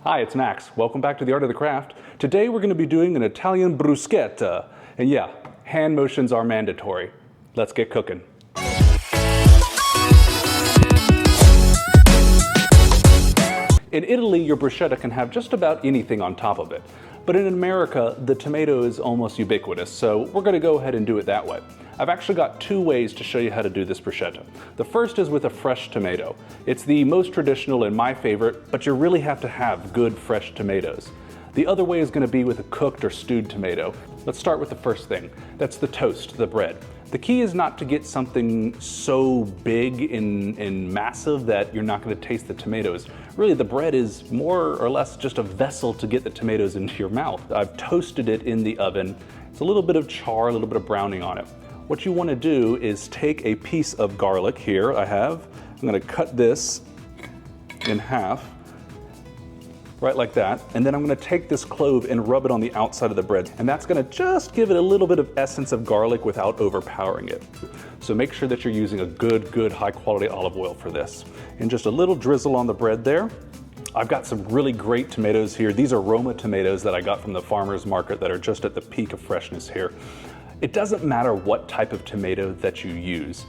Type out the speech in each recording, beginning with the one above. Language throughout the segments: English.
Hi, it's Max. Welcome back to the Art of the Craft. Today we're going to be doing an Italian bruschetta. And yeah, hand motions are mandatory. Let's get cooking. In Italy, your bruschetta can have just about anything on top of it. But in America, the tomato is almost ubiquitous, so we're going to go ahead and do it that way. I've actually got two ways to show you how to do this bruschetta. The first is with a fresh tomato. It's the most traditional and my favorite, but you really have to have good fresh tomatoes. The other way is going to be with a cooked or stewed tomato. Let's start with the first thing. That's the toast, the bread. The key is not to get something so big and massive that you're not going to taste the tomatoes. Really, the bread is more or less just a vessel to get the tomatoes into your mouth. I've toasted it in the oven. It's a little bit of char, a little bit of browning on it. What you want to do is take a piece of garlic here I'm going to cut this in half, right like that, and then I'm going to take this clove and rub it on the outside of the bread, and that's going to just give it a little bit of essence of garlic without overpowering it. So make sure that you're using a good high quality olive oil for this. And just a little drizzle on the bread there. I've got some really great tomatoes here. These are Roma tomatoes that I got from the farmer's market that are just at the peak of freshness here. It doesn't matter what type of tomato that you use.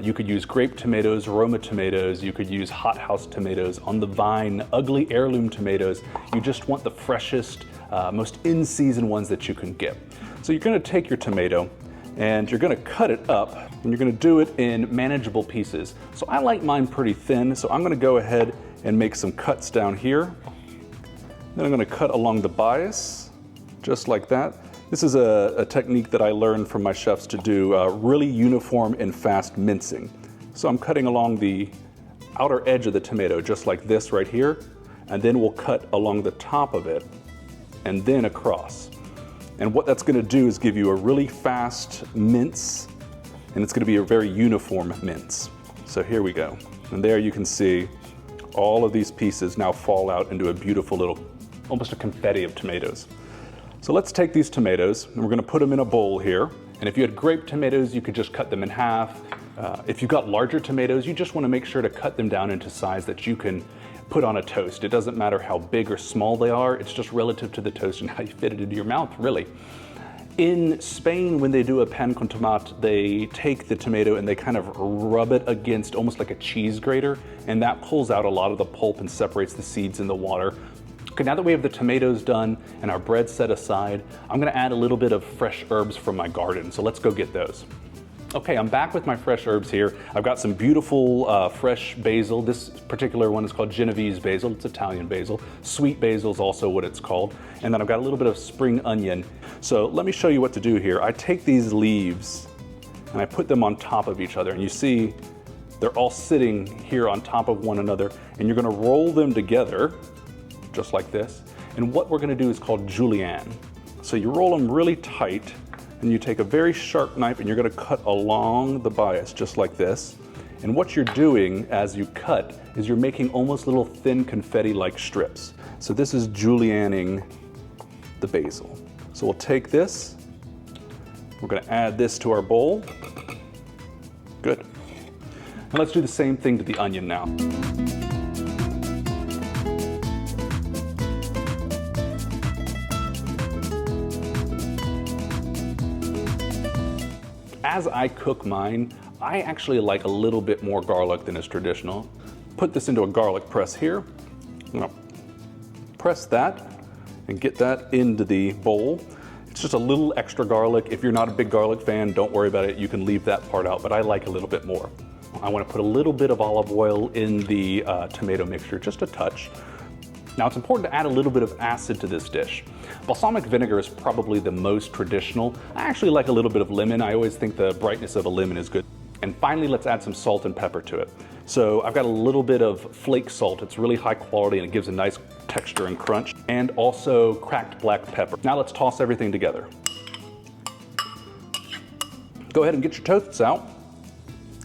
You could use grape tomatoes, Roma tomatoes, you could use hothouse tomatoes, on the vine, ugly heirloom tomatoes. You just want the freshest, most in-season ones that you can get. So you're gonna take your tomato and you're gonna cut it up and you're gonna do it in manageable pieces. So I like mine pretty thin, so I'm gonna go ahead and make some cuts down here. Then I'm gonna cut along the bias, just like that. This is a technique that I learned from my chefs to do really uniform and fast mincing. So I'm cutting along the outer edge of the tomato, just like this right here, and then we'll cut along the top of it and then across. And what that's gonna do is give you a really fast mince, and it's gonna be a very uniform mince. So here we go. And there you can see all of these pieces now fall out into a beautiful little, almost a confetti of tomatoes. So let's take these tomatoes and we're going to put them in a bowl here. And if you had grape tomatoes, you could just cut them in half. If you've got larger tomatoes, you just want to make sure to cut them down into size that you can put on a toast. It doesn't matter how big or small they are, it's just relative to the toast and how you fit it into your mouth, really. In Spain, when they do a pan con tomate, they take the tomato and they kind of rub it against almost like a cheese grater, and that pulls out a lot of the pulp and separates the seeds in the water. Okay, now that we have the tomatoes done and our bread set aside, I'm gonna add a little bit of fresh herbs from my garden, so let's go get those. Okay, I'm back with my fresh herbs here. I've got some beautiful fresh basil. This particular one is called Genovese basil. It's Italian basil. Sweet basil is also what it's called. And then I've got a little bit of spring onion. So let me show you what to do here. I take these leaves and I put them on top of each other, and you see they're all sitting here on top of one another, and you're gonna roll them together just like this. And what we're gonna do is called julienne. So you roll them really tight and you take a very sharp knife and you're gonna cut along the bias just like this. And what you're doing as you cut is you're making almost little thin confetti-like strips. So this is julienning the basil. So we'll take this, we're gonna add this to our bowl. Good. And let's do the same thing to the onion now. As I cook mine, I actually like a little bit more garlic than is traditional. Put this into a garlic press here. I'm gonna press that and get that into the bowl. It's just a little extra garlic. If you're not a big garlic fan, don't worry about it. You can leave that part out, but I like a little bit more. I wanna put a little bit of olive oil in the tomato mixture, just a touch. Now it's important to add a little bit of acid to this dish. Balsamic vinegar is probably the most traditional. I actually like a little bit of lemon. I always think the brightness of a lemon is good. And finally, let's add some salt and pepper to it. So I've got a little bit of flake salt. It's really high quality and it gives a nice texture and crunch. And also cracked black pepper. Now let's toss everything together. Go ahead and get your toasts out.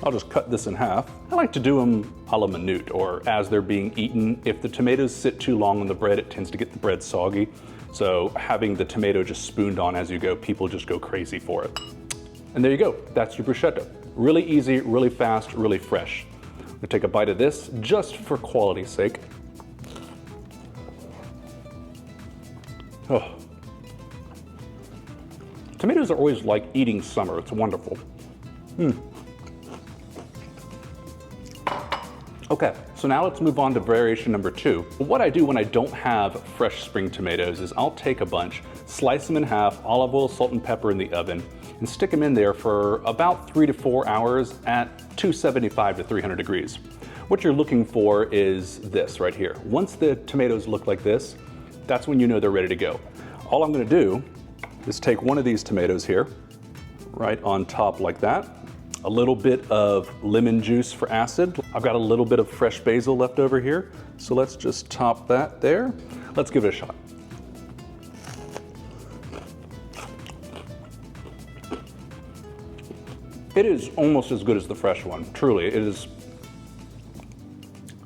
I'll just cut this in half. I like to do them a la minute, or as they're being eaten. If the tomatoes sit too long on the bread, it tends to get the bread soggy. So having the tomato just spooned on as you go, people just go crazy for it. And there you go, that's your bruschetta. Really easy, really fast, really fresh. I'm gonna take a bite of this just for quality's sake. Oh. Tomatoes are always like eating summer. It's wonderful. Okay, so now let's move on to variation number 2. What I do when I don't have fresh spring tomatoes is I'll take a bunch, slice them in half, olive oil, salt, and pepper in the oven, and stick them in there for about 3 to 4 hours at 275 to 300 degrees. What you're looking for is this right here. Once the tomatoes look like this, that's when you know they're ready to go. All I'm gonna do is take one of these tomatoes here, right on top like that, a little bit of lemon juice for acid. I've got a little bit of fresh basil left over here, so let's just top that there. Let's give it a shot. It is almost as good as the fresh one, truly. It is.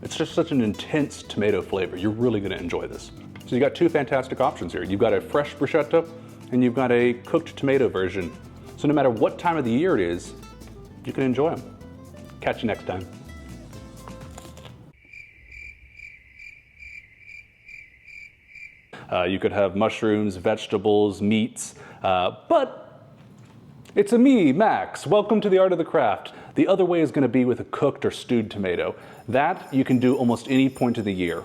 It's just such an intense tomato flavor. You're really gonna enjoy this. So you got 2 fantastic options here. You've got a fresh bruschetta and you've got a cooked tomato version. So no matter what time of the year it is, you can enjoy them. Catch you next time. You could have mushrooms, vegetables, meats, but it's a me, Max. Welcome to the art of the craft. The other way is gonna be with a cooked or stewed tomato. That you can do almost any point of the year.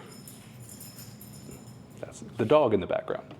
That's the dog in the background.